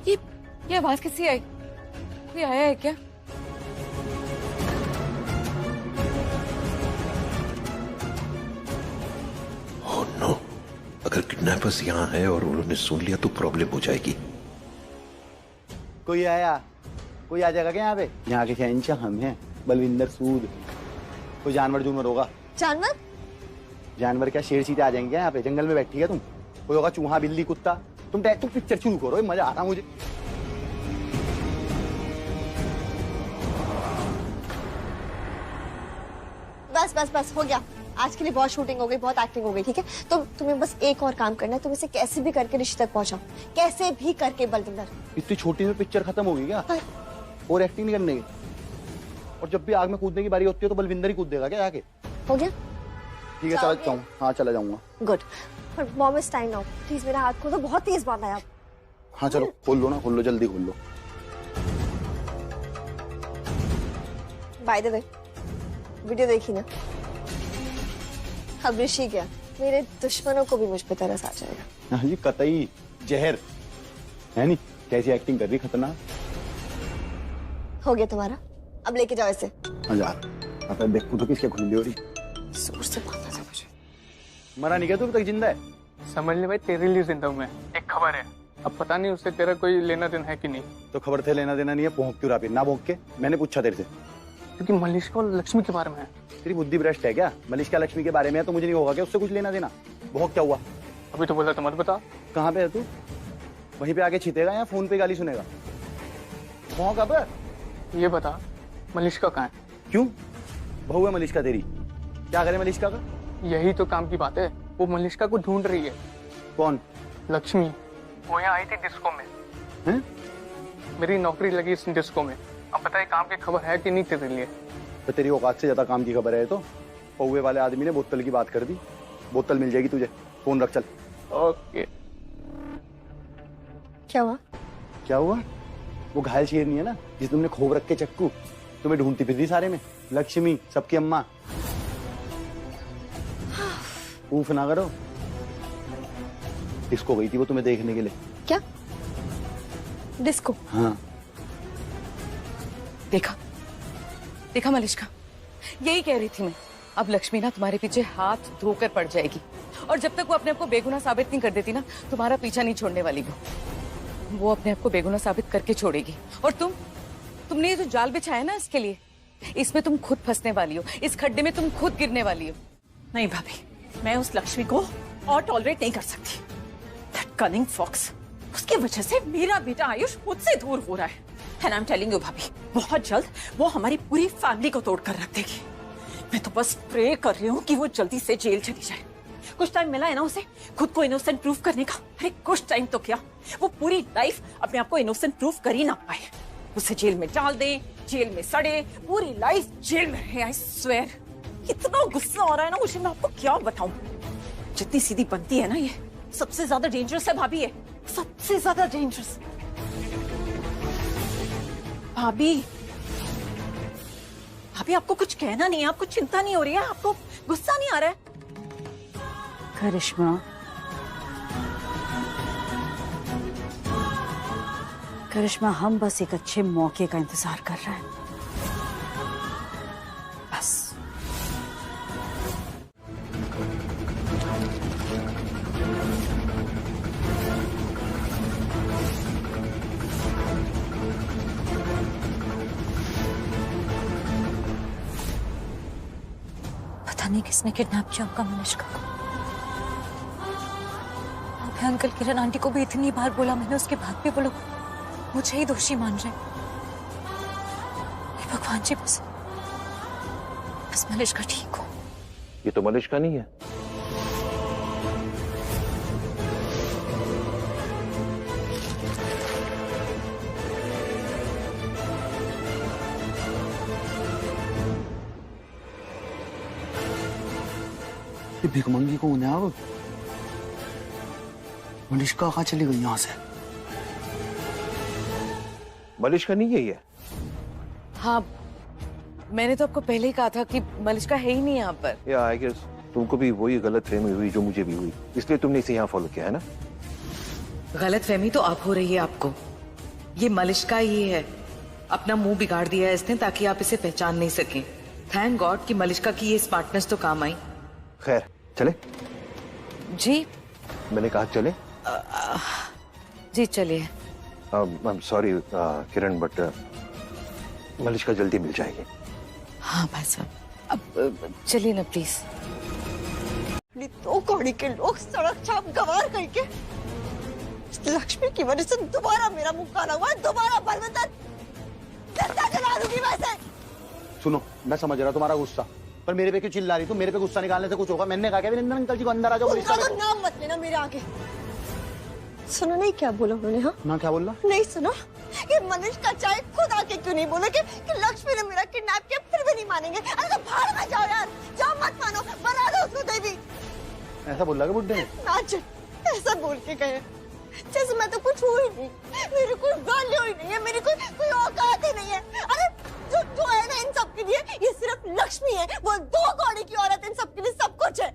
ये आवाज किसकी आई? कोई आया है क्या? ओह नो, अगर किडनैपर्स यहाँ है और उन्होंने सुन लिया तो प्रॉब्लम हो जाएगी। कोई आया? कोई आ जाएगा क्या यहाँ पे? यहाँ के शहंशाह हम हैं, बलविंदर सूद। कोई जानवर जूनवर होगा? जानवर? जानवर क्या, शेर चीते आ जाएंगे क्या यहाँ पे? जंगल में बैठी है तुम? कोई होगा चूहा, बिल्ली, कुत्ता? तुम पिक्चर शुरू करो, मजा आ रहा मुझे। बस बस बस हो गया, आज के लिए बहुत शूटिंग हो गई, बहुत एक्टिंग हो गई, ठीक है? तो तुम्हें बस एक और काम करना है, तुम इसे कैसे भी करके ऋषि तक पहुंचाओ, कैसे भी करके बलविंदर। इतनी छोटी में पिक्चर खत्म होगी क्या? और एक्टिंग नहीं करने की? और जब भी आग में कूदने की बारी होती है तो बलविंदर ही कूद देगा क्या जाके? हो गया? ठीक है, चला जाऊँ। हाँ, चला जाऊंगा। गुड। पर mom is time now, please मेरा हाथ खोलो, बहुत तेज बांधा है आप। हाँ चलो, खोल लो ना, खोल लो, जल्दी खोल लो। बाय द वे, वीडियो देखी ना? अब ऋषि क्या, मेरे दुश्मनों को भी मुझ पे तरस आ जाएगा। हाँ जी, कतई जहर है नहीं। कैसी एक्टिंग कर रही, खतरनाक। हो गया तुम्हारा, अब लेके जाओ इसे। अब देखो तो किसके खुली हो रही। जोर से बांधा था मुझे। मरा नहीं क्या तू, अभी तक जिंदा है? समझ ले भाई, तेरे लिए जिंदा हूं मैं। एक खबर है, अब पता नहीं उससे तेरा कोई लेना देना है कि नहीं। तो खबर थे, लेना देना नहीं है, भौंक क्यों रहा? फिर ना भौंक के, मैंने पूछा तेरे से। क्योंकि मलिष्का और लक्ष्मी के बारे में है। तेरी बुद्धि भ्रष्ट है क्या? मलिष्का लक्ष्मी के बारे में है तो मुझे नहीं होगा क्या उससे कुछ लेना देना? भौंक क्या हुआ? अभी तो बोला, तो मत बता। कहाँ पे है तू? वहीं पे आके छितेगा या फोन पे गाली सुनेगा? भौंक अब। ये बता, मलिष्का कहाँ है? क्यों? बहू है मलिष्का तेरी, क्या करे मलिष्का का? यही तो काम की बात है, वो मलिष्का को ढूंढ रही है। कौन? लक्ष्मी। वो यहाँ आई थी डिस्को में। हैं? मेरी नौकरी लगी इस डिस्को में। अब बताइए, काम की खबर है कि नहीं तेरे लिए? तो तेरी औकात से ज्यादा काम की खबर है तो? पौवे वाले आदमी ने बोतल की बात कर दी। बोतल मिल जाएगी तुझे, फोन रख, चल। ओके। क्या हुआ? क्या हुआ? वो घायल शेरनी है ना, जिस तुमने खोब रख के चक्कू, तुम्हें ढूंढती फिर रही सारे में। लक्ष्मी, सबकी अम्मा। ऊफ ना करो। डिस्को गई थी वो तुम्हें देखने के लिए। क्या? डिस्को? हाँ। देखा देखा मलिष्का, यही कह रही थी मैं। अब लक्ष्मी ना तुम्हारे पीछे हाथ धोकर पड़ जाएगी, और जब तक वो अपने आप को बेगुनाह साबित नहीं कर देती ना, तुम्हारा पीछा नहीं छोड़ने वाली। वो अपने आप को बेगुनाह साबित करके छोड़ेगी। और तुमने ये जो जाल बिछाया ना इसके लिए, इसमें तुम खुद फंसने वाली हो, इस खड्डे में तुम खुद गिरने वाली हो। नहीं भाभी, मैं उस लक्ष्मी को और टॉलरेट नहीं कर सकती। दैट कनिंग फॉक्स, उसकी वजह से मेरा बेटा आयुष मुझसे दूर हो रहा है। And I am telling you भाभी, बहुत जल्द वो हमारी पूरी फैमिली को तोड़ कर रख देगी। मैं तो बस प्रे कर रही हूँ कि वो जल्दी से जेल चली जाए। कुछ टाइम मिला है ना उसे खुद को इनोसेंट प्रूफ करने का। अरे कुछ टाइम तो क्या, वो पूरी लाइफ अपने आप को इनोसेंट प्रूफ कर ही ना पाए। उसे जेल में डाल दें, जेल में सड़े, पूरी लाइफ जेल में रहे। आई स्वेयर, इतना गुस्सा आ रहा है ना मुझे, मैं आपको क्या बताऊं। जितनी सीधी बनती है ना ये, सबसे ज्यादा डेंजरस है भाभी, ये सबसे ज्यादा डेंजरस। भाभी, भाभी आपको कुछ कहना नहीं है? आपको चिंता नहीं हो रही है? आपको गुस्सा नहीं आ रहा है? करिश्मा, करिश्मा, हम बस एक अच्छे मौके का इंतजार कर रहे हैं, बस। पता नहीं किसने किडनैप किया होगा मलिष्का को। मैं अंकल किरण आंटी को भी इतनी बार बोला, मैंने उसके बाद भी वो लोग मुझे ही दोषी मान रहे। भगवान जी, बस मलिष्का ठीक हो। ये तो मलिष्का नहीं है। ये भिखमंगी कौन है? अब मलिष्का कहाँ चली गई यहाँ से? मलिष्का नहीं है ये। हाँ, मैंने तो आपको पहले ही कहा था कि मलिष्का है ही नहीं यहाँ पर। या आई गेस तुमको भी वही गलतफहमी हुई जो मुझे भी हुई, इसलिए तुमने इसे यहाँ फॉलो किया है ना? गलतफहमी तो आप हो रही है आपको, ये मलिश्का ही है, अपना मुंह बिगाड़ दिया है इसने ताकि आप इसे पहचान नहीं सकें। थैंक गॉड कि मलिश्का की ये स्मार्टनेस तो काम आई। खैर चले। जी मैंने कहा चले। जी चलिए। I am sorry Kiran, but Malishka जल्दी मिल जाएगी। हाँ भाई साहब, अब चलिए ना प्लीज। दो कौड़ी के लोग सड़क छाप गवार करके लक्ष्मी की वजह से दोबारा मेरा मुंह काला हुआ, दोबारा बलवंतर जिंदा जला दूंगी वैसे। सुनो, मैं समझ रहा तुम्हारा गुस्सा, पर मेरे पे क्यों चिल्ला रही? तुम मेरे पे गुस्सा निकालने से कुछ होगा? मैंने कहा अभिनंदन अंकल जी को अंदर आ जाओ। उनका तो नाम मत लेना मेरे आगे। सुनो नहीं क्या बोला उन्होंने? हाँ ना क्या बोला? नहीं सुनो, ये मलिश्का चाहे खुद आके क्यों नहीं बोले कि लक्ष्मी ने मेरा किडनैप किया, फिर भी नहीं मानेंगे। अरे तो भाड़ में जाओ यार, जाओ मत मानो, बना दो उसको देवी। ऐसा बोला क्या बुड्ढे ने? नाच, ऐसा बोल के गए जैसे मैं तो कुछ हुई नहीं, मेरी कोई वैल्यू ही नहीं है, मेरी कोई औकात ही नहीं है। अरे जो है ना इन सब के लिए, ये सिर्फ लक्ष्मी है, वो दो कौड़ी की औरत इन सब के लिए सब कुछ है।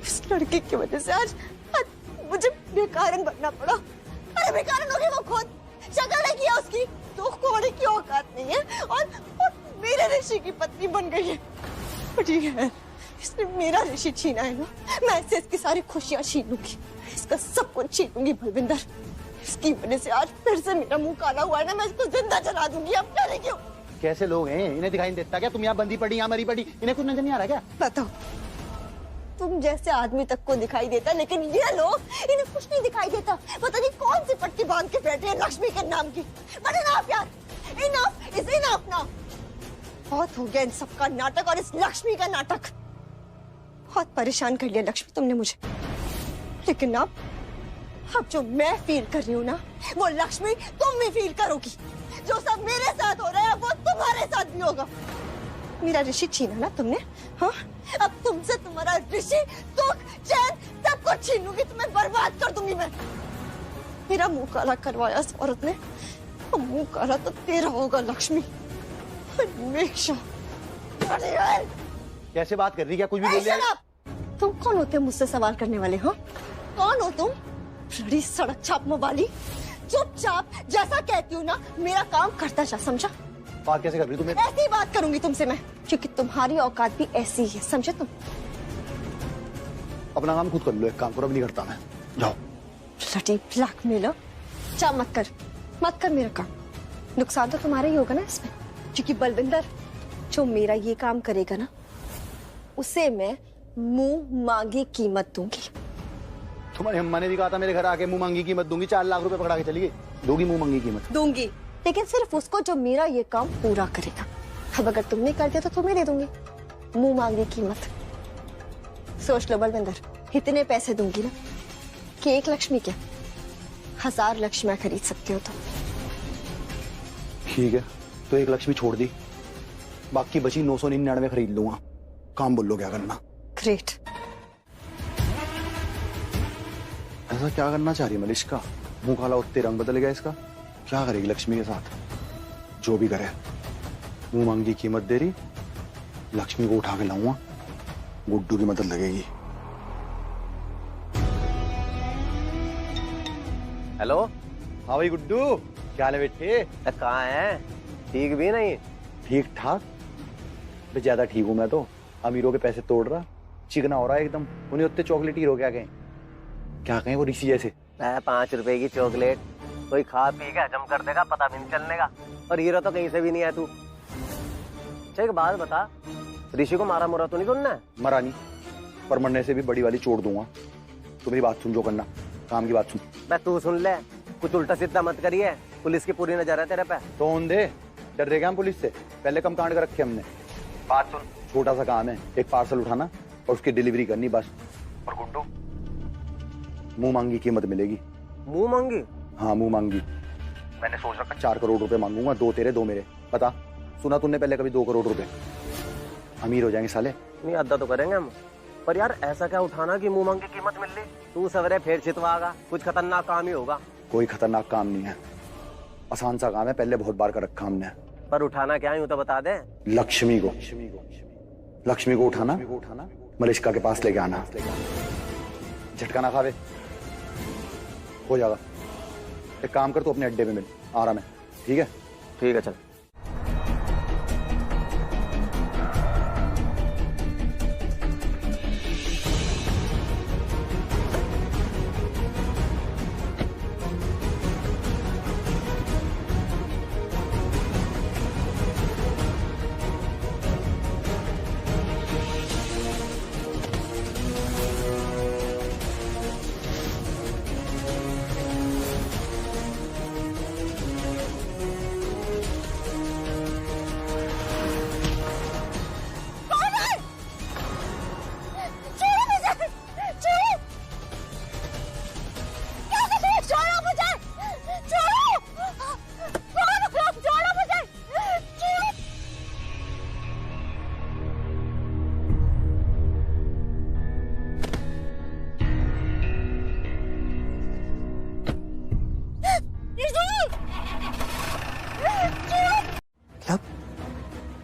इस लड़के की वजह से आज मुझे बेकारन बनना पड़ा। अरे बेकारन हो गई वो खुद, शक्ल नहीं किया उसकी, दो कौड़ी की औकात नहीं है और मेरे ऋषि की पत्नी बन गई है। ठीक है, इसने मेरा ऋषि छीना है ना, मैं इससे इसकी सारी खुशियां छीन लूंगी, इसका सब कुछ छीन लूंगी भलविंदर। इसकी वजह से आज फिर से मेरा मुंह काला हुआ है ना, मैं इसको जिंदा जला दूंगी। अब करे क्यों? कैसे लोग हैं, इन्हें दिखाई नहीं देता क्या? तुम यहाँ बंदी पड़ी, यहाँ मरी पड़ी, इन्हें कुछ नजर नहीं आ रहा क्या? बताओ, तुम जैसे आदमी तक को दिखाई देता, लेकिन ये लोग, इन्हें कुछ नहीं दिखाई देता। पता नहीं कौन सी पट्टी बांध के बैठे हैं लक्ष्मी के नाम की। बट इनफ यार, इनफ इज इनफ नाउ। बहुत हो गया इन सबका नाटक और इस लक्ष्मी का नाटक। बहुत परेशान कर लिया लक्ष्मी तुमने मुझे, लेकिन अब जो मैं फील कर रही हूँ ना, वो लक्ष्मी तुम भी फील करोगी। जो सब मेरे साथ हो रहा है वो तुम्हारे साथ भी होगा। मेरा ऋषि छीना ना तुमने, हाँ? अब तुमसे तुम्हारा ऋषि, सुख, चैन सब कुछ छीन लूंगी, तुम्हें बर्बाद कर दूंगी मैं। मेरा मुंह काला करवाया इस औरत ने, मुंह काला तो तेरा होगा लक्ष्मी, हमेशा। कैसे बात कर रही? क्या कुछ भी बोल रही? तुम कौन होते हो मुझसे सवाल करने वाले? हाँ, कौन हो तुम? बड़ी सड़क छापने वाली। चुपचाप जैसा कहती हूँ ना, मेरा काम करता जा, समझा? बात कैसे कर रही तुम्हें? ऐसी बात करूंगी तुमसे मैं, क्योंकि तुम्हारी औकात भी ऐसी ही है, समझे तुम? अपना काम खुद कर लो, एक काम करो, अब नहीं करता मैं। जाओ। ब्लडी ब्लैकमेलर, जा मत कर मेरा काम। नुकसान तो तुम्हारा ही होगा ना इसमें, क्योंकि बलविंदर जो मेरा ये काम करेगा ना, उसे मैं मुंह मांगी कीमत दूंगी। तुम्हारी अम्मा ने भी कहा था मेरे घर आके मुंह मांगी कीमत दूंगी, 4 लाख रुपए पकड़ा के चली गई। दोगी मुंह मांगी कीमत? दूंगी, लेकिन सिर्फ उसको जो मेरा ये काम पूरा करेगा। अब अगर तुमने कर दिया तो तुम्हें दे दूंगी मुंह मांगी कीमत। सोच लो बलविंदर, इतने पैसे दूंगी ना कि एक लक्ष्मी क्या 1000 लक्ष्मियां खरीद सकते हो तुम। ठीक है, तो एक लक्ष्मी छोड़ दी, बाकी बची 999 खरीद लूंगा। काम बोल लो क्या करना? ग्रेट। ऐसा क्या करना चाह रही है मलिश्का? मुंह काला उतने रंग बदल गया इसका। क्या करेगी लक्ष्मी के साथ? जो भी करे, मुंह मांगी कीमत दे रही, लक्ष्मी को उठा के लाऊंगा, गुड्डू की मदद लगेगी। हेलो। हाँ भाई गुड्डू, क्या हाल है बेटे? कहाँ है? ठीक भी नहीं? ठीक ठाक, ज्यादा ठीक हूं मैं तो। अमीरों के पैसे तोड़ रहा, चिकना हो रहा है एकदम। उन्हें उतने चॉकलेट हीरो क्या कहें वो ऋषि जैसे। 5 रुपए की चॉकलेट कोई खा पी के हजम कर देगा, पता भी नहीं चलने का। और हीरो तो कहीं से भी नहीं है तू। अच्छा एक बात बता, ऋषि को मारा मुरा तो नहीं तुमने? मरा नहीं, पर मरने से भी बड़ी वाली छोड़ दूंगा। तो मेरी बात सुन, जो करना काम की बात सुन। मैं तू सुन ले, कुछ उल्टा सीधा मत करिए, पुलिस की पूरी नजर है तेरे पे। तो दे, डर रहे क्या हम पुलिस से? पहले कम कांड कर रखे हमने। बात सुन, छोटा सा काम है, एक पार्सल उठाना और उसकी डिलीवरी करनी बस। और गुड्डू, मुंह मांगी कीमत मिलेगी। मुंह मांगी? हाँ मुंह मांगी। मैंने सोच रखा 4 करोड़ रुपए मांगूंगा, 2 तेरे 2 मेरे। बता, सुना तूने पहले कभी 2 करोड़ रुपए? अमीर हो जाएंगे साले। नहीं अद्दा तो करेंगे हम, पर यार ऐसा क्या उठाना कि मुंह मांगी कीमत मिल रही? तू सवरे फिर छितवागा, कुछ खतरनाक काम ही होगा। कोई खतरनाक काम नहीं है, आसान सा काम है, पहले बहुत बार कर रखा हमने। पर उठाना क्या है तो बता दे। लक्ष्मी को उठाना, मलिश्का के पास लेके आना, झटका ना खावे, हो जाएगा। एक काम कर, तू अपने अड्डे में मिल, आराम है, ठीक है? ठीक है चल।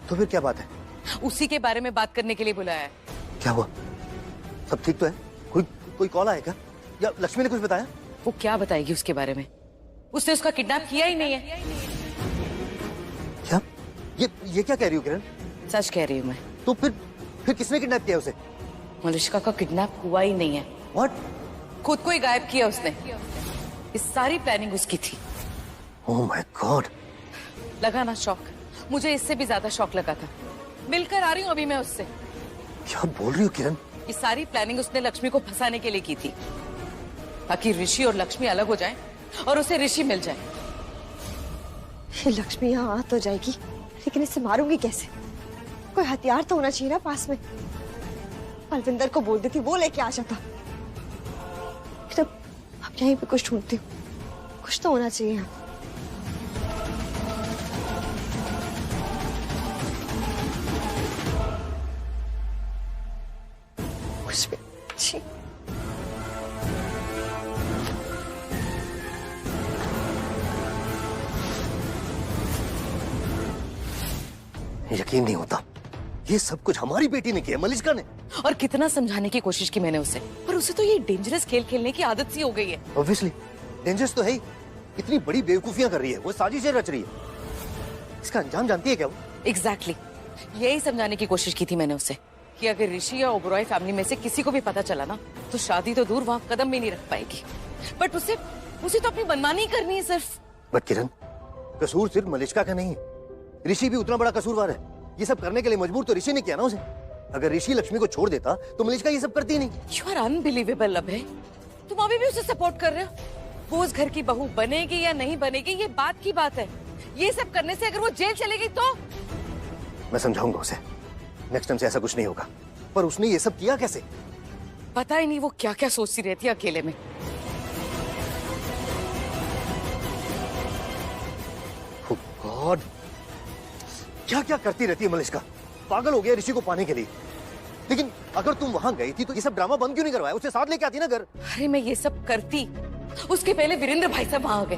तो फिर क्या बात है? उसी के बारे में बात करने के लिए बुलाया है। क्या हुआ? सब ठीक तो है? कोई कॉल आया क्या? या लक्ष्मी ने कुछ बताया? वो क्या बताएगी उसके बारे में? उसने उसका किडनैप किया ही नहीं है। क्या? ये क्या कह रही हो किरण? सच कह रही हूँ मैं। तो फिर किसने किडनैप किया उसे? मलिष्का का किडनैप हुआ ही नहीं है। What? खुद को ही गायब किया उसने। इस सारी प्लानिंग उसकी थी। Oh my God! लगा ना शौक? मुझे इससे भी ज्यादा शौक लगा था। मिलकर आ रही हूँ अभी मैं उससे। क्या बोल रही हो किरण? ये सारी प्लानिंग उसने लक्ष्मी को फंसाने के लिए की थी, ताकि ऋषि और लक्ष्मी अलग हो जाएं और उसे ऋषि मिल जाए। ये लक्ष्मी यहाँ आ तो जाएगी, लेकिन इसे मारूंगी कैसे? कोई हथियार तो होना चाहिए ना पास में। बलविंदर को बोल देती, वो लेके आ जाता। अब यहीं पे कुछ ढूंढती हूँ, कुछ तो होना चाहिए यहाँ। कुछ भी छी। यकीन नहीं होता, ये सब कुछ हमारी बेटी ने किया, मलिष्का ने। और कितना समझाने की कोशिश की मैंने उसे, पर उसे तो ये डेंजरस खेल खेलने की आदत सी हो गई है। ऑब्वियसली डेंजरस तो है ही। इतनी बड़ी बेवकूफियां कर रही है, वो साजिशें रच रही है। इसका अंजाम जानती है क्या वो? एग्जैक्टली यही समझाने की कोशिश की थी मैंने उसे, कि अगर ऋषि या ओबरॉय फैमिली में से किसी को भी पता चला ना, तो शादी तो दूर, वहां कदम भी नहीं रख पाएगी। बट उसे तो अपनी मनमानी ही करनी है सिर्फ। बट किरण, कसूर सिर्फ मलिष्का का नहीं है, ऋषि भी उतना बड़ा कसूरवार है। ये सब करने के लिए मजबूर तो ऋषि ने किया ना उसे। अगर ऋषि लक्ष्मी को छोड़ देता तो मलिष्का ये सब करती ही नहीं। यू आर अनबिलीवेबल अभय, तुम अभी भी उसे सपोर्ट कर रहे हो। वो उस घर की बहू बनेगी या नहीं बनेगी, ये बात की बात है। ये सब करने से अगर वो जेल चले गई तो? मैं समझाऊंगा उसे, नेक्स्ट टाइम से ऐसा कुछ नहीं होगा। पर उसने ये सब किया कैसे? पता ही नहीं वो क्या क्या सोचती रहती है अकेले में। गॉड, क्या क्या करती रहती है मलिष्का। पागल हो गया ऋषि को पाने के लिए। लेकिन अगर तुम वहां गई थी तो ये सब ड्रामा बंद क्यों नहीं करवाया? उसे साथ लेके आती ना घर। अरे मैं ये सब करती, उसके पहले वीरेंद्र भाई साहब वहां आ गए।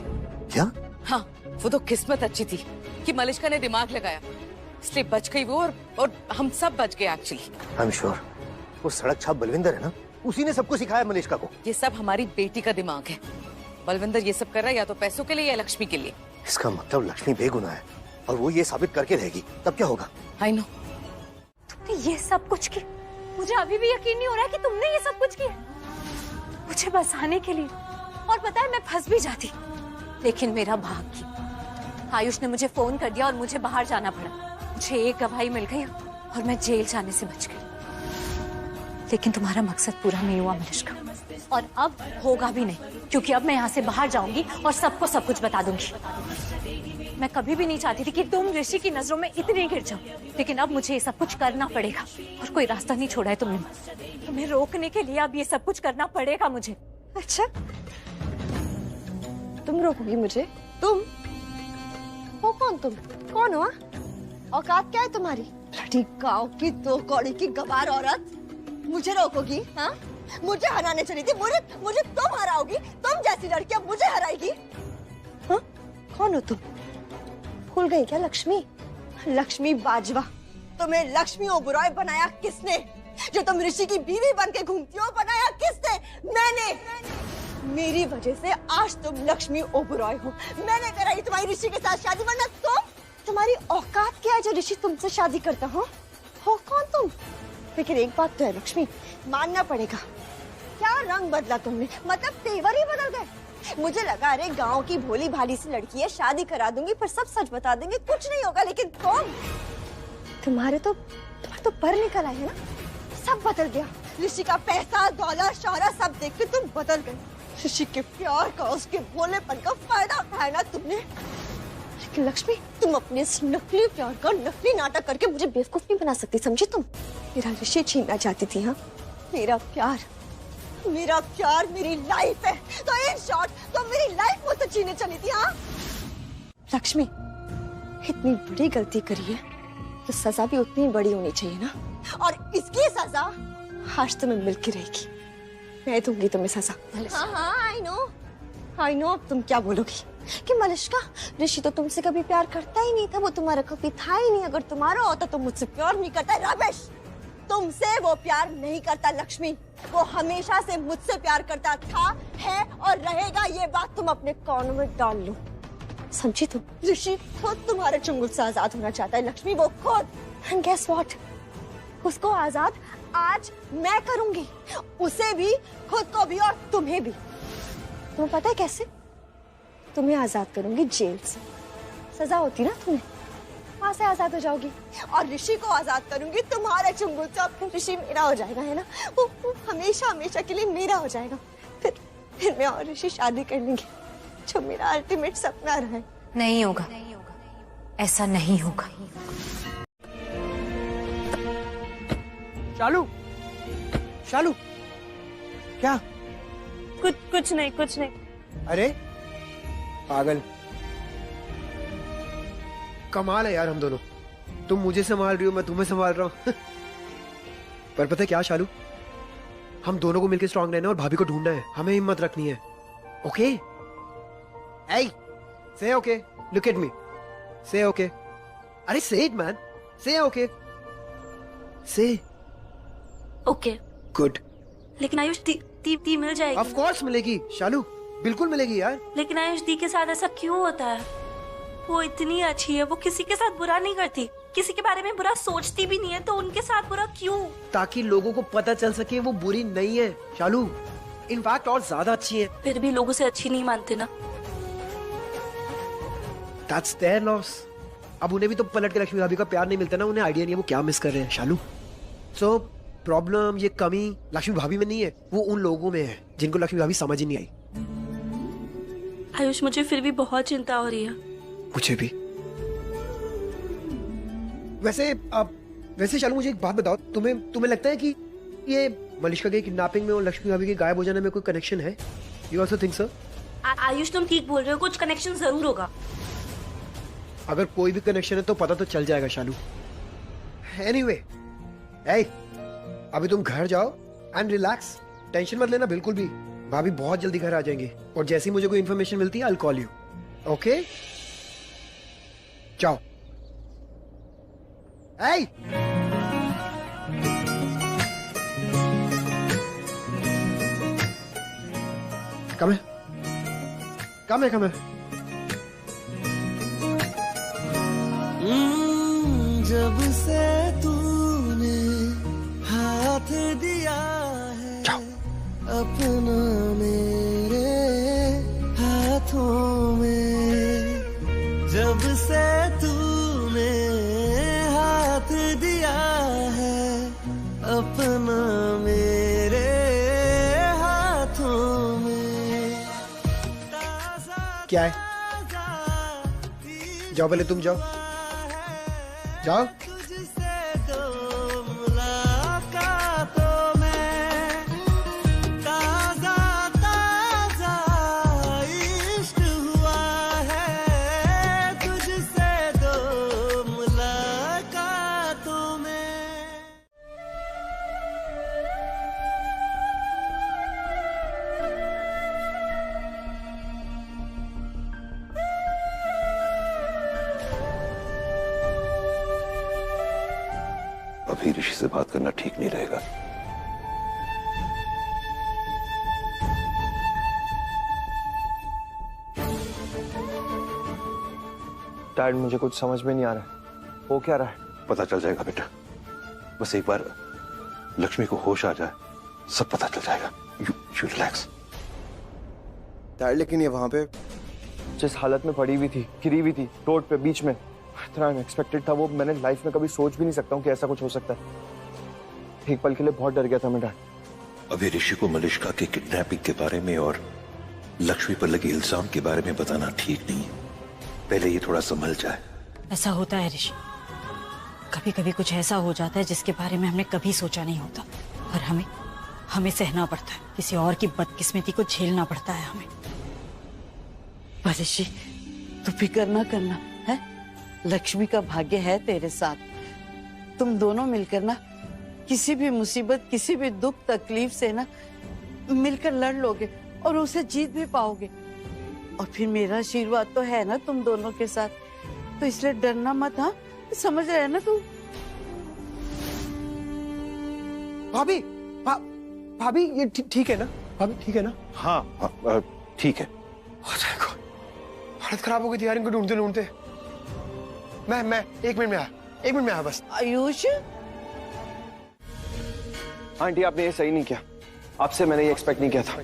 क्या? हाँ, वो तो किस्मत अच्छी थी कि मलिष्का ने दिमाग लगाया, इसलिए बच गई वो, और हम सब बच गए एक्चुअली। आई एम श्योर वो सड़क छाप बलविंदर है ना, उसी ने सबको सिखाया मलिष्का को। ये सब हमारी बेटी का दिमाग है। बलविंदर ये सब कर रहा है या तो पैसों के लिए या लक्ष्मी के लिए। इसका मतलब लक्ष्मी बेगुनाह है और वो ये साबित करके रहेगी, तब क्या होगा? I know. तुमने ये सब कुछ किया, मुझे अभी भी यकीन नहीं हो रहा है कि तुमने ये सब कुछ किया मुझे बचाने के लिए। और पता है मैं फंस भी जाती, लेकिन मेरा भाग्य, आयुष ने मुझे फोन कर दिया और मुझे बाहर जाना पड़ा। मुझे एक गवाही मिल गई और मैं जेल जाने से बच गई। लेकिन तुम्हारा मकसद पूरा नहीं हुआ मलिष्का, और अब होगा भी नहीं, क्योंकि अब मैं यहाँ से बाहर जाऊंगी और सबको सब कुछ बता दूंगी। मैं कभी भी नहीं चाहती थी कि तुम ऋषि की नजरों में इतनी गिर जाओ, लेकिन अब मुझे ये सब कुछ करना पड़ेगा और कोई रास्ता नहीं छोड़ा है तुमने। तुम्हें रोकने के लिए अब ये सब कुछ करना पड़ेगा मुझे। अच्छा, तुम रोकोगी मुझे? तुम हो कौन? तुम कौन हो? औकात क्या है तुम्हारी? लड़ी गांव की दो कौड़ी की गवार औरत मुझे रोकोगी? हाँ, मुझे हराने चली थी, मुझे तुम हराओगी? तुम जैसी लड़कियां मुझे हराएगी? हाँ, कौन हो तुम? भूल गई क्या लक्ष्मी? लक्ष्मी बाजवा। तुम्हें लक्ष्मी ओबरॉय बनाया किसने? जो तुम ऋषि की बीवी बन के घूमती हो, बनाया किसने? मैंने। मेरी वजह से आज तुम लक्ष्मी ओबरॉय हो। मैंने कराई तुम्हारी ऋषि के साथ शादी, वरना तुम्हारी औकात क्या है जो ऋषि तुमसे शादी करता हो कौन तुम? लेकिन एक बात तो है लक्ष्मी, मानना पड़ेगा, क्या रंग बदला तुमने, मतलब तेवर ही बदल गए। मुझे लगा अरे गांव की भोली भाली सी लड़की है, शादी करा दूंगी, पर सब सच बता देंगे, कुछ नहीं होगा। लेकिन तुम्हारे तो पर निकल आए है ना, सब बदल गया। ऋषि का पैसा, दौलत, शोहरत सब देख के तुम बदल गए। ऋषि के प्यार का, उसके भोलेपन का फायदा उठाया ना तुमने। लेकिन लक्ष्मी, तुम अपने इस नकली प्यार का नकली नाटक करके मुझे बेवकूफ नहीं बना सकती, समझी तुम? मेरा ऋषि छीनना चाहती थी, हाँ? मेरा प्यार मेरी लाइफ है, तो इन शॉर्ट तो मेरी लाइफ मुझसे छीनने चली थी, हाँ? लक्ष्मी, इतनी बड़ी गलती करी है तो सजा भी उतनी बड़ी होनी चाहिए ना, और इसकी सजा आज तुम्हें मिल के रहेगी। मैं दूंगी तुम्हें सजा। हाँ, आई नो अब तुम क्या बोलोगी कि मलिष्का, ऋषि तो तुमसे कभी प्यार करता ही नहीं था, वो तुम्हारा कभी था ही नहीं। अगर तुम्हारा होता तो मुझसे प्यार नहीं करता। रमेश, तुमसे वो प्यार नहीं करता लक्ष्मी, वो हमेशा से मुझसे प्यार करता था, है और रहेगा। ये बात तुम अपने कानों में डाल लो, समझी तुम? ऋषि खुद तुम्हारे चुंगल से आजाद होना चाहता है लक्ष्मी, वो खुद। एंड गेस व्हाट, उसको आजाद आज मैं करूंगी, उसे भी, खुद को भी और तुम्हें भी। तुम्हें पता है कैसे? तुम्हें आजाद करूंगी जेल से, सजा होती ना तुम्हें, वहां से आजाद हो जाओगी, और ऋषि को आजाद करूंगी तुम्हारे चुंगल से। फिर ऋषि मेरा हो जाएगा, है ना? वो हमेशा हमेशा के लिए मेरा हो जाएगा। फिर मैं और ऋषि शादी कर लेंगे, जो मेरा अल्टीमेट सपना रहा है। नहीं होगा, ऐसा नहीं होगा। शालू क्या? कुछ नहीं। अरे पागल, कमाल है यार हम दोनों। तुम मुझे संभाल रही हो, मैं तुम्हें संभाल रहा हूं। पर पता है क्या शालू, हम दोनों को मिलकर स्ट्रांग रहना है और भाभी को ढूंढना है, हमें हिम्मत रखनी है। Okay? Hey, say okay. Look at me. Say okay. अरे say it man. Say okay. Say. Okay. Good. लेकिन आयुष दी मिल जाएगी। Of course मिलेगी शालू, बिल्कुल मिलेगी यार। लेकिन आयुष दी के साथ ऐसा क्यों होता है? वो इतनी अच्छी है, वो किसी के साथ बुरा नहीं करती, किसी के बारे में बुरा सोचती भी नहीं है, तो उनके साथ बुरा क्यों? ताकि लोगों को पता चल सके वो बुरी नहीं है शालू, इनफैक्ट और ज्यादा अच्छी है। फिर भी लोग उसे अच्छी नहीं मानते ना। That's their loss. अब उन्हें भी तो पलट के लक्ष्मी भाभी का प्यार नहीं मिलता ना, उन्हें आइडिया नहीं है वो क्या मिस कर रहे हैं शालू। So प्रॉब्लम, ये कमी लक्ष्मी भाभी में नहीं है, वो उन लोगों में है जिनको लक्ष्मी भाभी समझ ही नहीं आई। आयुष, मुझे फिर भी बहुत चिंता हो रही है। मुझे भी। वैसे शालू मुझे एक बात बताओ, तुम्हें लगता है कि ये मलिष्का के किडनैपिंग में और लक्ष्मी भाभी के गायब हो जाने में कोई कनेक्शन है? You also think so? Ayush, तुम ठीक बोल रहे हो, कुछ कनेक्शन जरूर होगा। अगर कोई भी कनेक्शन है तो पता तो चल जाएगा शालू। एनीवे, अभी तुम घर जाओ एंड रिलैक्स, टेंशन मत लेना बिल्कुल भी। भाभी बहुत जल्दी घर आ जाएंगे और जैसे ही मुझे कोई इन्फॉर्मेशन मिलती है I will call you. Okay, जाओ। कम है। जब से तूने हाथ दिया है अपना मेरे हाथों में, जब से तूने हाथ दिया है अपना मेरे हाथों में। क्या है? जाओ पहले तुम जाओ। तुझसे दो मुलाकातों में ताजा ताजा इश्क हुआ है, तुझसे दो मुलाकातों में। अभी ऋषि से बात करना ठीक नहीं रहेगा। डैड मुझे कुछ समझ में नहीं आ रहा है, हो क्या रहा है? पता चल जाएगा बेटा, बस एक बार लक्ष्मी को होश आ जाए सब पता चल जाएगा। You relax. डैड लेकिन ये वहां पे जिस हालत में पड़ी हुई थी, गिरी हुई थी रोड पे बीच में, इतना अनएक्सपेक्टेड था वो, मैंने लाइफ में कभी सोच भी नहीं सकता हूँ कि ऐसा कुछ हो सकता है। एक पल के लिए बहुत डर गया था मैं डैड। अभी ऋषि को मलिष्का के किडनैपिंग के बारे में और लक्ष्मी पर लगे इल्जाम के बारे में बताना ठीक नहीं है, पहले ये थोड़ा संभल जाए। ऐसा होता है ऋषि, कभी कभी कुछ ऐसा हो जाता है जिसके बारे में हमने कभी सोचा नहीं होता, और हमें सहना पड़ता है, किसी और की बदकिस्मती को झेलना पड़ता है हमें। पर ऋषि तू फिक्र ना करना है, लक्ष्मी का भाग्य है तेरे साथ। तुम दोनों मिलकर ना किसी भी मुसीबत, किसी भी दुख तकलीफ से ना मिलकर लड़ लोगे और उसे जीत भी पाओगे। और फिर मेरा आशीर्वाद तो है ना तुम दोनों के साथ, तो इसलिए डरना मत। हाँ समझ रहे ना तू? भाभी भाभी ये ठीक है ना? भाभी ठीक है ना? हाँ ठीक है। हालत खराब हो गई थी यार इनको ढूंढते ढूंढते। मैं 1 मिनट में आया बस। आयुष आंटी आपने ये सही नहीं किया, आपसे मैंने ये एक्सपेक्ट नहीं किया था।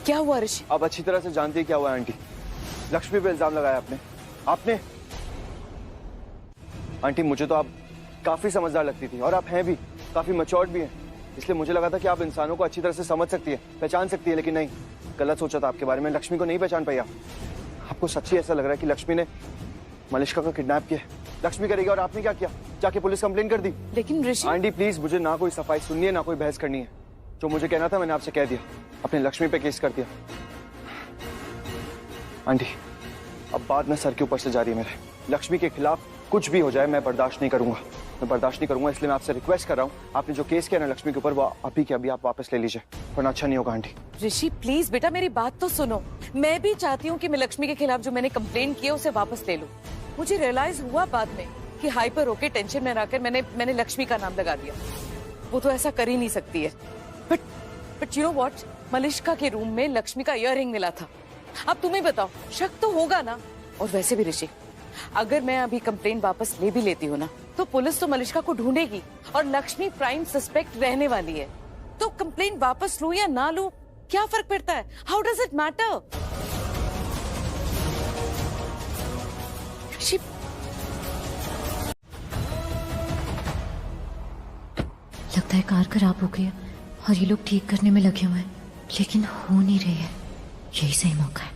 क्या हुआ ऋषि? आप अच्छी तरह से जानती है क्या हुआ आंटी। लक्ष्मी पे इल्जाम लगाया आपने। आंटी मुझे तो आप काफी समझदार लगती थी, और आप हैं भी, काफी मैच्योर्ड भी हैं, इसलिए मुझे लगा था कि आप इंसानों को अच्छी तरह से समझ सकती है, पहचान सकती है, लेकिन नहीं, गलत सोचा था आपके बारे में। लक्ष्मी को नहीं पहचान पाई आपको सच्ची ऐसा लग रहा है कि लक्ष्मी ने मलिष्का को किडनैप किया। लक्ष्मी करेगी और आपने क्या किया? जाके पुलिस कंप्लेन कर दी। लेकिन ऋषि आंटी प्लीज, मुझे ना कोई सफाई सुननी है ना कोई बहस करनी है। जो मुझे कहना था मैंने आपसे कह दिया, अपने लक्ष्मी पे केस कर दिया। आंटी अब बात ना सर के ऊपर से जा रही है मेरे। लक्ष्मी के खिलाफ कुछ भी हो जाए मैं बर्दाश्त नहीं करूंगा, इसलिए मैं आपसे रिक्वेस्ट कर रहा हूँ, आपने जो केस किया ना लक्ष्मी के ऊपर वो अभी के अभी आप वापस ले लीजिए, वरना अच्छा नहीं होगा। आंटी ऋषि प्लीज बेटा मेरी बात तो सुनो, मैं भी चाहती हूँ कि मैं लक्ष्मी के खिलाफ जो मैंने कंप्लेंट किया उसे वापस ले लूं। मुझे रियलाइज हुआ बाद में कि हाइपर होके टेंशन में रहकर मैंने लक्ष्मी का नाम लगा दिया। वो तो ऐसा कर ही नहीं सकती है। But you know what, Malishka के रूम में लक्ष्मी का इयररिंग मिला था। अब तुम ही बताओ, शक तो होगा ना? और वैसे भी ऋषि, अगर मैं अभी कंप्लेंट वापस ले भी लेती हूँ ना, तो पुलिस तो मलिष्का को ढूंढेगी और लक्ष्मी प्राइम सस्पेक्ट रहने वाली है। तो कंप्लेंट वापस लूं या ना लूं, क्या फर्क पड़ता है? How does it matter? Rishi लगता है कार खराब हो गई है और ये लोग ठीक करने में लगे हुए हैं, लेकिन हो नहीं रही है। यही सही मौका है।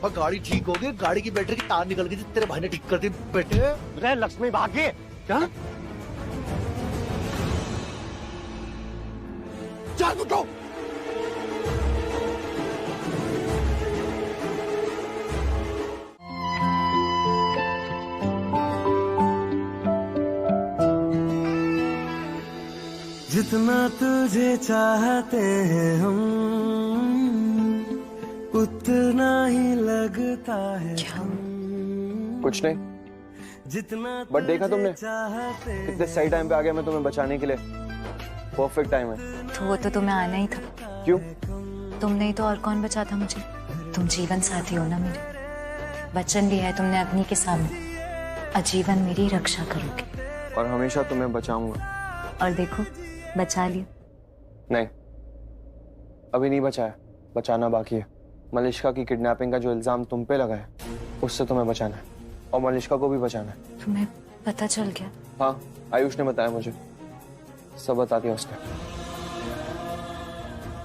और गाड़ी ठीक हो गई, गाड़ी की बैटरी की तार निकल गई थी, तेरे भाई ने ठीक कर दी बेटे। लक्ष्मी भागी क्या? चल उठो। जितना तुझे चाहते हैं हम उतना ही लगता है। कुछ नहीं, जितना बट देखा तुमने कितने सही टाइम पे आ गया मैं तुम्हें बचाने के लिए। परफेक्ट टाइम है। तो वो तो तुम्हें आना ही था। क्यों? तुम नहीं तो और कौन बचाता मुझे? तुम जीवन साथी हो ना मेरे। वचन लिया है तुमने अग्नि के सामने, आजीवन मेरी रक्षा करोगे। और हमेशा तुम्हें बचाऊंगा। और देखो बचा लिया। नहीं, अभी नहीं बचाया, बचाना बाकी है। मलिष्का की किडनैपिंग का जो इल्जाम तुम पे लगा है उससे तुम्हें बचाना है, और मलिष्का को भी बचाना है। तुम्हें पता चल गया? हाँ, आयुष ने बताया मुझे, सब बता दिया उसने।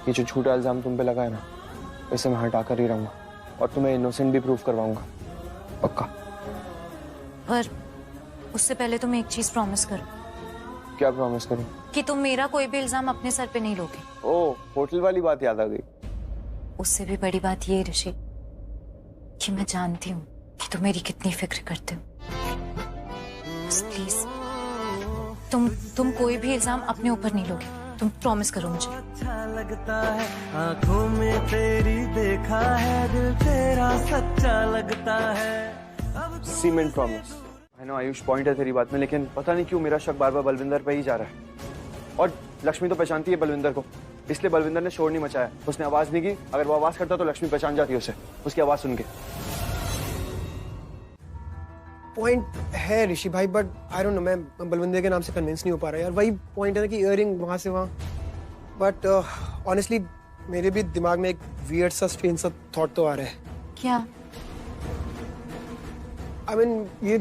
ये जो झूठा इल्जाम तुम पे लगा है ना, इसे मैं हटाकर ही रहूंगा और तुम्हें इनोसेंट भी प्रूव करवाऊंगा, पक्का। पर उससे पहले तुम एक चीज प्रॉमिस करो। क्या प्रॉमिस करूं? कि तुम मेरा कोई भी इल्जाम अपने सर पे नहीं लोगे। ओ, होटल वाली बात याद आ गई। उससे भी बड़ी बात ये ऋषि कि मैं जानती हूँ कि तुम मेरी कितनी फिक्र करते हो। बस प्लीज तुम कोई भी इल्जाम अपने ऊपर नहीं लोगे। तुम प्रॉमिस करो मुझे। अच्छा लगता है आंखों में तेरी, देखा है दिल तेरा सच्चा लगता है। Cement promise. I know Ayush, point है तेरी बात में, लेकिन पता नहीं क्यों मेरा शक बार बार बलविंदर पे ही जा रहा है। और लक्ष्मी तो पहचानती है बलविंदर को, इसलिए बलविंदर ने शोर नहीं मचाया, उसने आवाज नहीं की। अगर वो आवाज करता तो लक्ष्मी पहचान जाती उसे, उसकी आवाज सुन के। पॉइंट है ऋषि भाई, बट आई डोंट नो, मैं बलविंदर के नाम से कन्विंस नहीं हो पा रहा यार। वही पॉइंट है ना कि इयररिंग वहां से वहां, बट ऑनेस्टली मेरे भी दिमाग में एक वियर्ड सा स्ट्रेन सा थॉट तो आ रहा है। क्या? आई मीन ये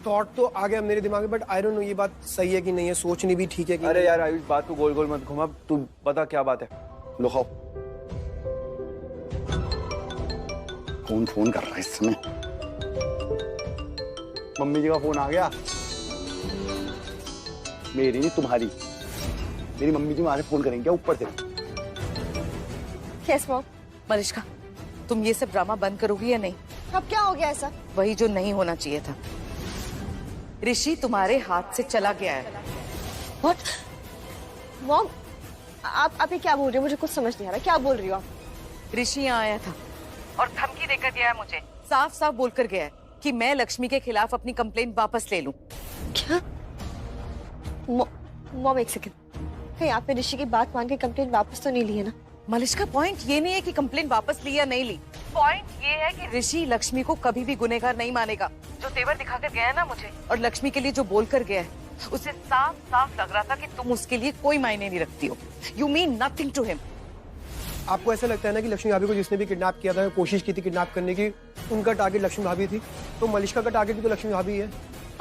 थॉट तो आ गया मेरे दिमाग में, बट आई डोंट नो ये बात सही है कि नहीं है, सोचनी भी ठीक है कि अरे यार आयुष, बात को गोल गोल मत घुमा, तू बता क्या बात है। लो खाओ। फोन कर रहा है इस समय। मम्मी जी का फोन आ गया। मेरी नहीं तुम्हारी, मेरी मम्मी जी मुझे फोन करेंगे क्या ऊपर से? Yes mom. मलिश्का, तुम ये सब ड्रामा बंद करोगी या नहीं? अब क्या हो गया ऐसा? वही जो नहीं होना चाहिए था। ऋषि तुम्हारे हाथ से चला गया है। What? मॉम, आप ये क्या बोल रही हो? मुझे कुछ समझ नहीं आ रहा, क्या बोल रही हो आप? ऋषि यहाँ आया था और धमकी देकर गया है मुझे, साफ साफ बोलकर गया है कि मैं लक्ष्मी के खिलाफ अपनी कंप्लेंट वापस ले लूं। क्या? मॉम एक सेकंड, कहीं आपने ऋषि की बात मान के कंप्लेंट वापस तो नहीं ली है ना? मलिश्का, पॉइंट ये नहीं है कि कंप्लेंट वापस ली या नहीं ली, पॉइंट ये है कि ऋषि लक्ष्मी को कभी भी गुनहगार नहीं मानेगा। जो तेवर दिखाकर गया है ना मुझे और लक्ष्मी के लिए जो बोलकर गया है, उसे साफ साफ लग रहा था कि तुम उसके लिए कोई मायने नहीं रखती हो। You mean nothing to him. आपको ऐसा लगता है ना कि लक्ष्मी भाभी को जिसने भी किडनैप किया था, कोशिश की थी किडनैप करने की, उनका टारगेट लक्ष्मी भाभी थी, तो मलिश्का का टारगेट भी तो लक्ष्मी भाभी है।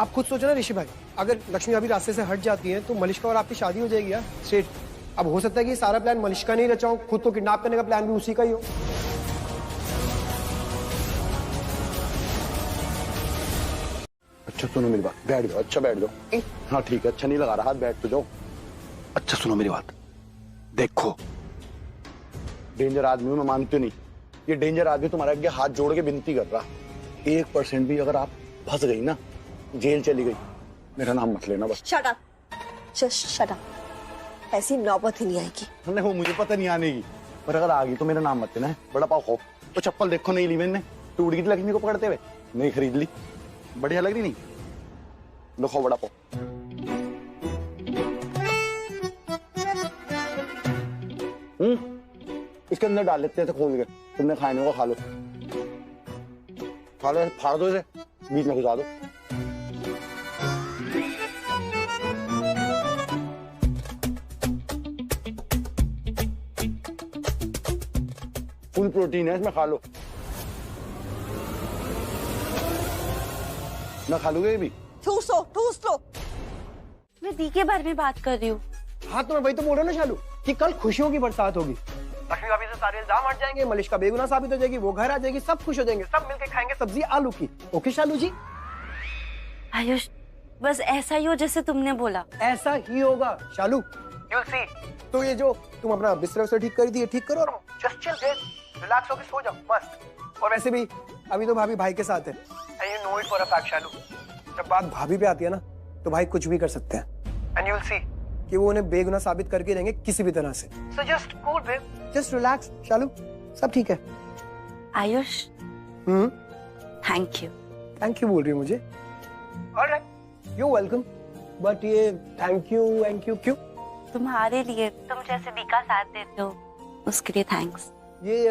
आप खुद सोचो ना ऋषि भाई, अगर लक्ष्मी भाभी रास्ते से हट जाती है तो मलिश्का और आपकी शादी हो जाएगी यार, स्ट्रेट। अब हो सकता है कि सारा प्लान मलिश्का नहीं रचा हो, खुद तो किडनैप करने का प्लान भी उसी का ही हो। अच्छा सुनो मेरी बात, बैठ जाओ। अच्छा बैठ जाओ। हाँ ठीक है, अच्छा नहीं लगा रहा हाथ, बैठ तो जाओ। अच्छा सुनो मेरी बात, देखो डेंजर आदमी हूं मैं, मानते नहीं। ये डेंजर आदमी तुम्हारे आगे हाथ जोड़ के विनती कर रहा, 1% भी अगर आप फंस गई ना, जेल चली गई, मेरा नाम मत लेना बस। Shut up, just shut up. ऐसी नौबत ही नहीं आएगी। नहीं वो मुझे पता नहीं आने की, पर अगर आ गई तो मेरा नाम मत लेना है। बड़ा पाव खाओ। तो चप्पल देखो नहीं ली मैंने, टूट गई थी लक्ष्मी को पकड़ते हुए, नहीं खरीद ली। बढ़िया लग रही नहीं? लो खाओ बड़ा पाव। इसके अंदर डाल लेते हैं खोल के, तुमने खाने को खा लो। खा लो, फाड़ दो इसे, बीच में घुसा दो। फुल प्रोटीन है इसमें, खा लो। ना खा लोगे ये भी? ठूस लो, ठूस लो। मैं दी के बारे में बात कर रही हूँ। हाँ तो मैं वही तो बोल रहा हूँ ना शालू, कि कल खुशियों की बरसात होगी। लक्ष्मी भाभी से सारे इल्जाम हट जाएंगे, मलिश्का बेगुनाह साबित हो जाएगी, वो घर आ जाएगी, सब खुश हो जाएंगे, सब मिलके खाएंगे सब्जी आलू की। ओके शालू जी? आयुष, बस ऐसा ही हो जैसे तुमने बोला। ऐसा ही होगा शालू, you'll see। तो ये जो तुम अपना बिस्तर उस्तर ठीक करी थी, ये ठीक करो और जस्ट चिल देयर, रिलैक्स होके सो जाओ बस। और वैसे भी अभी तो भाभी भाई के साथ है, and you know it for a fact Shalu. जब बात भाभी पे आती है ना, तो भाई कुछ भी कर सकते हैं, एंड you'll see कि वो उन्हें बेगुनाह साबित करके रहेंगे किसी भी तरह से। So just cool babe, just relax शालू, सब ठीक है। Ayush, thank you. Thank you बोल रही है मुझे? Alright, you welcome. बट ये थैंक यू क्यों? तुम्हारे लिए, तुम जैसे दी का साथ देते हो उसके लिए थैंक्स। ये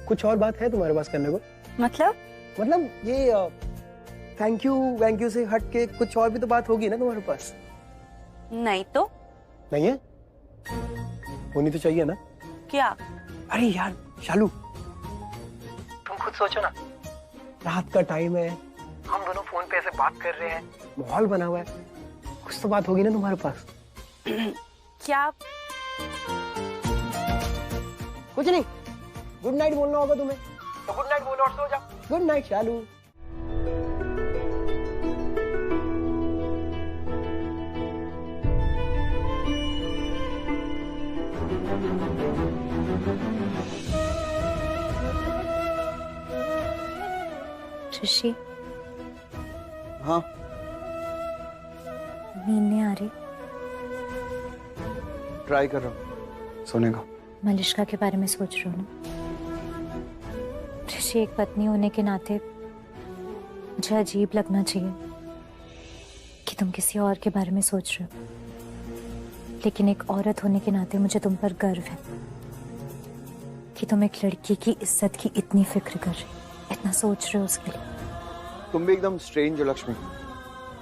कुछ और बात है तुम्हारे पास करने को? मतलब ये थैंक यू से हट के कुछ और भी तो बात होगी ना तुम्हारे पास? नहीं तो नहीं है? होनी तो चाहिए ना? क्या? अरे यार शालू, तुम खुद सोचो ना, रात का टाइम है, हम दोनों फोन पे ऐसे बात कर रहे हैं, माहौल बना हुआ है, कुछ तो बात होगी ना तुम्हारे पास? क्या? कुछ नहीं, गुड नाइट बोलना होगा तुम्हें तो गुड नाइट बोलो और सो जाओ। गुड नाइट शालू। ऋषि, हाँ नींद नहीं आ रही? ट्राई कर रहा हूँ सोने का। मलिष्का के बारे में सोच रही हूँ ना। ऋषि, एक पत्नी होने के नाते मुझे अजीब लगना चाहिए कि तुम किसी और के बारे में सोच रहे हो, लेकिन एक औरत होने के नाते मुझे तुम पर गर्व है कि तुम एक लड़की की इज्जत की इतनी फिक्र कर रहे हो, इतना सोच रहे हो उसके लिए। तुम भी एकदम स्ट्रेंज हो लक्ष्मी,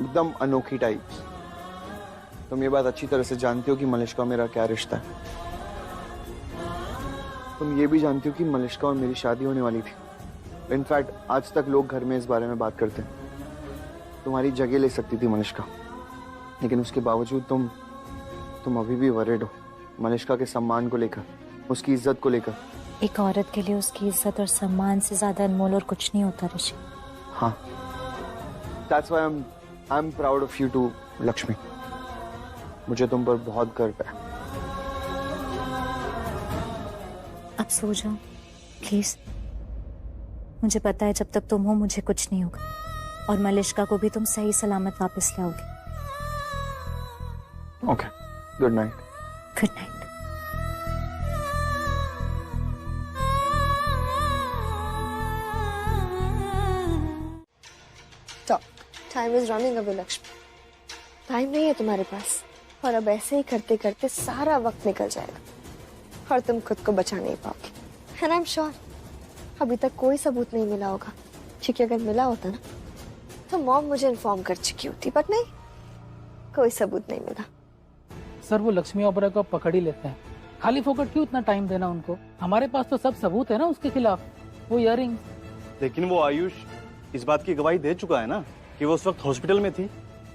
एकदम अनोखी टाइप। तुम ये बात अच्छी तरह से जानती हो कि मलिष्का मेरा क्या रिश्ता है। तुम ये भी जानती हो कि मलिष्का और मेरी शादी होने वाली थी। इनफैक्ट आज तक लोग घर में इस बारे में बात करते हैं। तुम्हारी जगह ले सकती थी मलिष्का, लेकिन उसके बावजूद तुम अभी भी वरीड हो मलिष्का के सम्मान को लेकर, उसकी इज्जत को लेकर। एक औरत के लिए उसकी इज्जत और सम्मान से ज्यादा अनमोल और कुछ नहीं होता ऋषि। हाँ, that's why I'm proud of you too, Lakshmi. मुझे तुम पर बहुत गर्व है। अब सो जाओ प्लीज। मुझे पता है जब तक तुम हो मुझे कुछ नहीं होगा, और मलिष्का को भी तुम सही सलामत वापस लाओगे। Okay, good night. Good night. Time is running away Lakshmi, time नहीं है तुम्हारे पास, और अब ऐसे ही करते करते सारा वक्त निकल जाएगा और तुम खुद को बचा नहीं पाओगे। एंड आई एम श्योर अभी तक कोई सबूत नहीं मिला होगा, क्योंकि अगर मिला होता ना तो मॉम मुझे इन्फॉर्म कर चुकी होती, बट नहीं, कोई सबूत नहीं मिला। सर वो लक्ष्मी ओबराय को पकड़ ही लेते हैं, खाली फोकट क्यों इतना टाइम देना उनको? हमारे पास तो सब सबूत है ना उसके खिलाफ, वो इयररिंग्स। लेकिन वो आयुष इस बात की गवाही दे चुका है ना कि वो उस वक्त हॉस्पिटल में थी,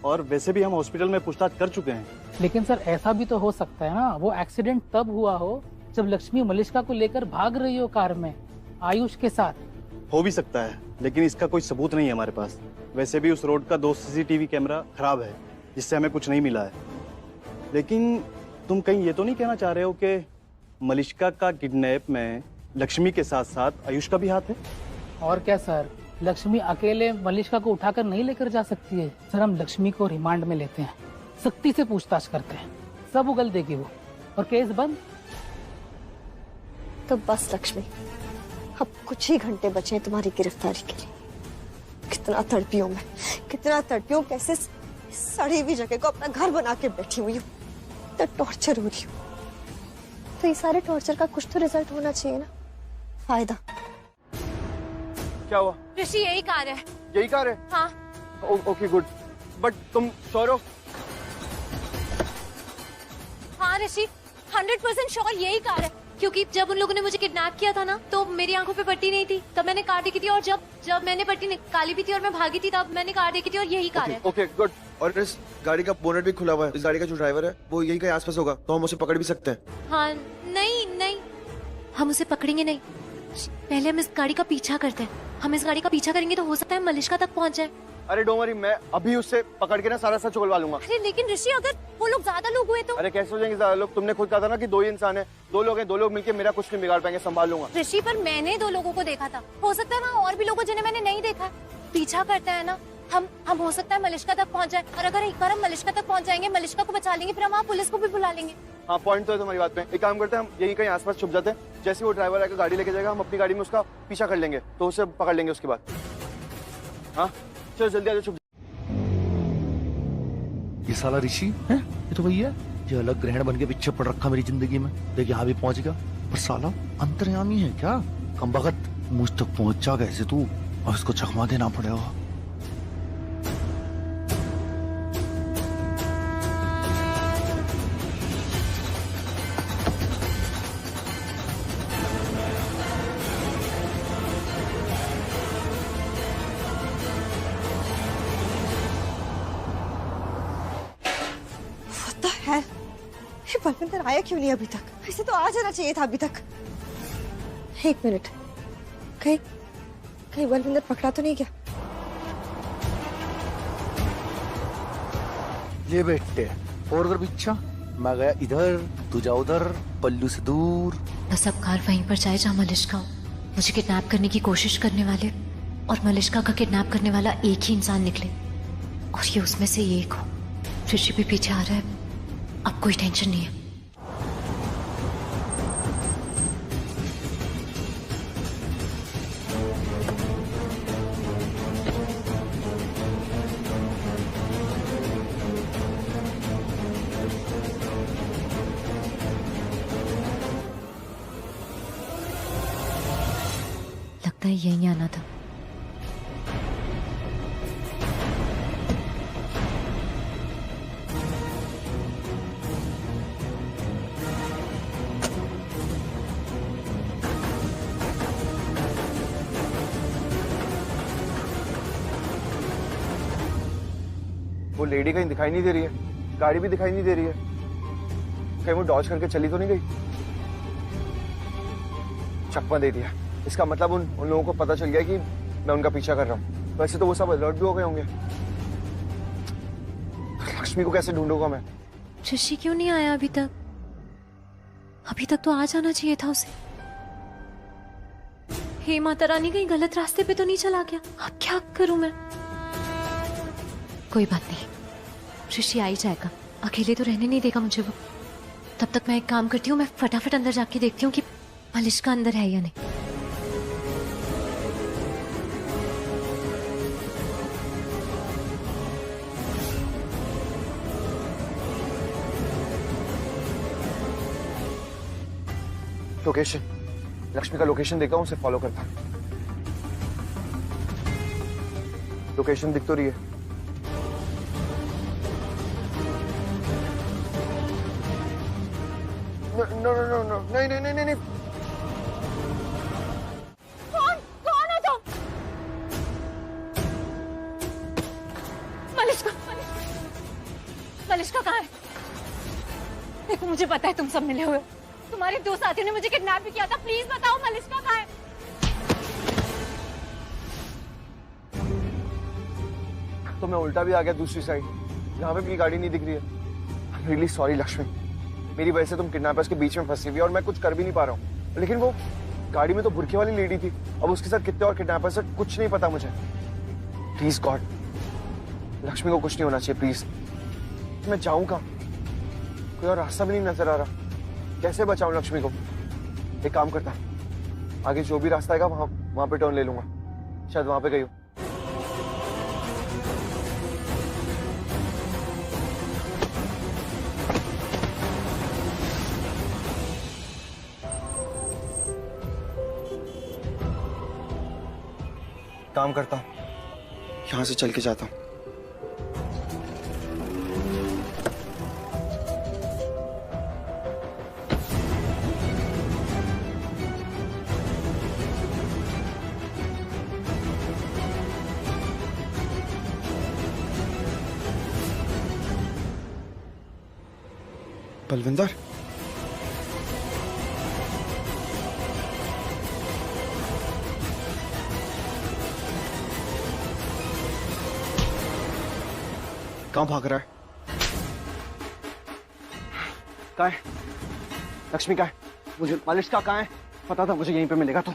और वैसे भी हम हॉस्पिटल में पूछताछ कर चुके हैं। लेकिन सर ऐसा भी तो हो सकता है ना, वो एक्सीडेंट तब हुआ हो जब लक्ष्मी मलिष्का को लेकर भाग रही हो कार में आयुष के साथ। हो भी सकता है, लेकिन इसका कोई सबूत नहीं है हमारे पास। वैसे भी उस रोड का 2 CCTV कैमरा खराब है, जिससे हमें कुछ नहीं मिला है। लेकिन तुम कहीं ये तो नहीं कहना चाह रहे हो कि मलिष्का का किडनैप में लक्ष्मी के साथ साथ आयुष का भी हाथ है? और क्या सर, लक्ष्मी अकेले मलिष्का को उठाकर नहीं लेकर जा सकती है। सर हम लक्ष्मी को रिमांड में लेते हैं, सख्ती से पूछताछ करते हैं, सब उगल देगी वो, और केस बंद। तो बस लक्ष्मी, अब कुछ ही घंटे बचे हैं तुम्हारी गिरफ्तारी के लिए। कितना तड़पी हूं मैं, कितना तड़पी हूं, कैसे सड़ी हुई जगह को अपना घर बना के बैठी हुई हूँ, तो टॉर्चर हो रही हूँ। तो ये सारे टॉर्चर का कुछ तो रिजल्ट होना चाहिए ना, फायदा। क्या हुआ? ऋषि यही कार है। यही कार है? हाँ। ओके गुड, बट तुम श्योर हो? हाँ ऋषि, 100% श्योर यही कार है, क्योंकि जब उन लोगों ने मुझे किडनैप किया था ना, तो मेरी आंखों पे पट्टी नहीं थी, तब मैंने कार देखी थी, और जब मैंने पट्टी निकाली भी थी और मैं भागी थी, तब मैंने कार देखी थी, और यही कार है। Okay good. और इस गाड़ी का बोनट भी खुला हुआ है, इस गाड़ी का जो ड्राइवर है वो यही कहीं आसपास होगा, तो हम उसे पकड़ भी सकते हैं। हाँ, नहीं, हम उसे पकड़ेंगे नहीं, पहले हम इस गाड़ी का पीछा करते हैं। हम इस गाड़ी का पीछा करेंगे तो हो सकता है मलिष्का तक पहुंच जाए। अरे डोंट वरी, मैं अभी उससे पकड़ के ना सारा सच उगलवा लूंगा। अरे लेकिन ऋषि, अगर वो लोग ज्यादा लोग हुए तो? अरे कैसे हो जाएंगे ज्यादा लोग? तुमने खुद कहा था ना कि 2 ही इंसान है, 2 लोग हैं, 2 लोग मिलके मेरा कुछ नहीं बिगाड़ पाएंगे, संभाल लूंगा। ऋषि, पर मैंने 2 लोगों को देखा था, हो सकता है वहाँ और भी लोगों जिन्हें मैंने नहीं देखा। पीछा करते हैं ना हम हो सकता है मलिष्का तक पहुँच जाए, और अगर एक बार हम मलिष्का तक पहुँच जाएंगे, मलिष्का को बचा लेंगे, फिर हम वहाँ पुलिस को भी बुला लेंगे। हाँ, पॉइंट तो है तुम्हारी बात में। एक काम करते हैं, हम यही कहीं आसपास छुप जाते हैं, जैसे वो ड्राइवर आकर गाड़ी लेके जाएगा, हम अपनी गाड़ी में उसका पीछा कर लेंगे, तो उसे पकड़ लेंगे उसके बाद। हाँ चलो जल्दी आ जाओ। ये साला ऋषि है, ये तो वही है जो अलग ग्रहण बन के पीछे पड़ रखा मेरी जिंदगी में। देख यहाँ भी पहुंच गया, पर साला अंतर्यामी है क्या? कमबख्त, मुझ तक पहुंचा कैसे तू? और इसको चकमा देना पड़ेगा। ये बलविंदर आया क्यों नहीं अभी तक? इसे तो आ जाना चाहिए था अभी तक। एक मिनट, कहीं कहीं बलविंदर पकड़ा तो नहीं गया? ये बेटे और उधर पीछा, मैं गया इधर, तू जा उधर, पल्लू से दूर। बस अब कार वहीं पर जाए जहाँ मलिश्का हो। मुझे किडनैप करने की कोशिश करने वाले और मलिश्का का किडनैप करने वाला एक ही इंसान निकले, और ये उसमें से एक हो। ऋषि भी पीछे आ रहा है, अब कोई टेंशन नहीं है। लगता है यहीं आना था। वो लेडी कहीं दिखाई नहीं दे रही है, गाड़ी भी दिखाई नहीं दे रही है। कहीं वो डॉज करके चली तो नहीं गई? चकमा दे दिया, इसका मतलब उन लोगों को पता चल गया कि मैं उनका पीछा कर रहा हूँ। वैसे तो वो सब अलर्ट भी हो गए होंगे। लक्ष्मी को कैसे ढूंढूंगा मैं? ऋषि क्यों नहीं आया अभी तक? अभी तक तो आ जाना चाहिए था उसे। हे माता रानी, कहीं गलत रास्ते पे तो नहीं चला गया? अब क्या करूं मैं? कोई बात नहीं, ऋषि आ ही जाएगा। अकेले तो रहने नहीं देगा मुझे वो। तब तक मैं एक काम करती हूँ, मैं फटाफट अंदर जाके देखती हूँ कि मलिश्का अंदर है या नहीं। लोकेशन, लक्ष्मी का लोकेशन देखा हूं, उसे फॉलो करता। लोकेशन दिख तो रही है। नो नो नो नो, नहीं नहीं नहीं नहीं। कौन है तुम? मलिश्का, मलिश्का कहाँ है? देखो मुझे पता है तुम सब मिले हुए। तुम्हारे दो साथियों ने मुझे किडनैप भी किया था। प्लीज बताओ मलिश्का कहाँ है? तो मैं उल्टा भी आ गया दूसरी साइड, यहाँ पे भी गाड़ी नहीं दिख रही है। रियली सॉरी लक्ष्मी, मेरी वजह से तुम किडनैपर्स के बीच में फंसी हुई और मैं कुछ कर भी नहीं पा रहा हूँ। लेकिन वो गाड़ी में तो बुरखे वाली लेडी थी, अब उसके साथ कितने और किडनैपर्स हैं कुछ नहीं पता मुझे। प्लीज गॉड, लक्ष्मी को कुछ नहीं होना चाहिए प्लीज। मैं जाऊँ कहाँ? कोई और रास्ता भी नहीं नजर आ रहा। कैसे बचाऊं लक्ष्मी को? एक काम करता, आगे जो भी रास्ता आएगा वहां पे टर्न ले लूंगा, शायद वहां पे गई हो। काम करता हूं, यहां से चल के जाता हूं। बलविंदर, कहां भाग रहा है? कहां है लक्ष्मी? कहां है? मुझे मलिश्का कहां है? पता था मुझे यहीं पे मिलेगा। तो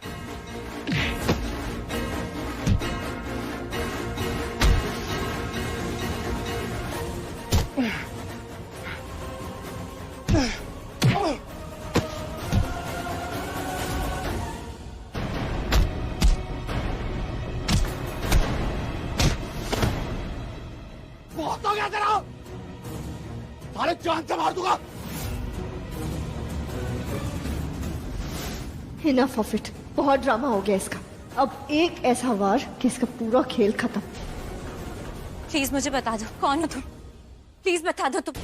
बहुत हो गया तेरा, साले जान से मार दूंगा। इनफ ऑफ इट, बहुत ड्रामा हो गया इसका। अब एक ऐसा वार कि इसका पूरा खेल खत्म। प्लीज मुझे बता दो कौन हो तुम। प्लीज बता दो तुम।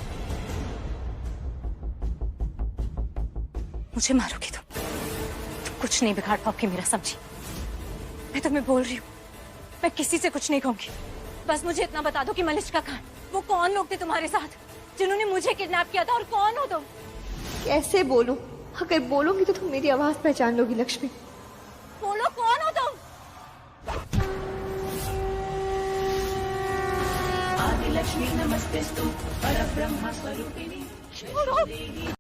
मुझे मारोगे तुम कुछ नहीं बिगाड़ पाओगे मेरा, समझी? मैं तुम्हें बोल रही हूँ, मैं किसी से कुछ नहीं कहूंगी। बस मुझे इतना बता दो कि मलिश्का कहाँ है। वो कौन लोग थे तुम्हारे साथ जिन्होंने मुझे किडनैप किया था, और कौन हो तुम? कैसे बोलूं? अगर बोलूंगी तो तुम मेरी आवाज पहचान लोगी लक्ष्मी। आदिलक्ष्मी नमस्तेस्तु परब्रह्म स्वरूपिणी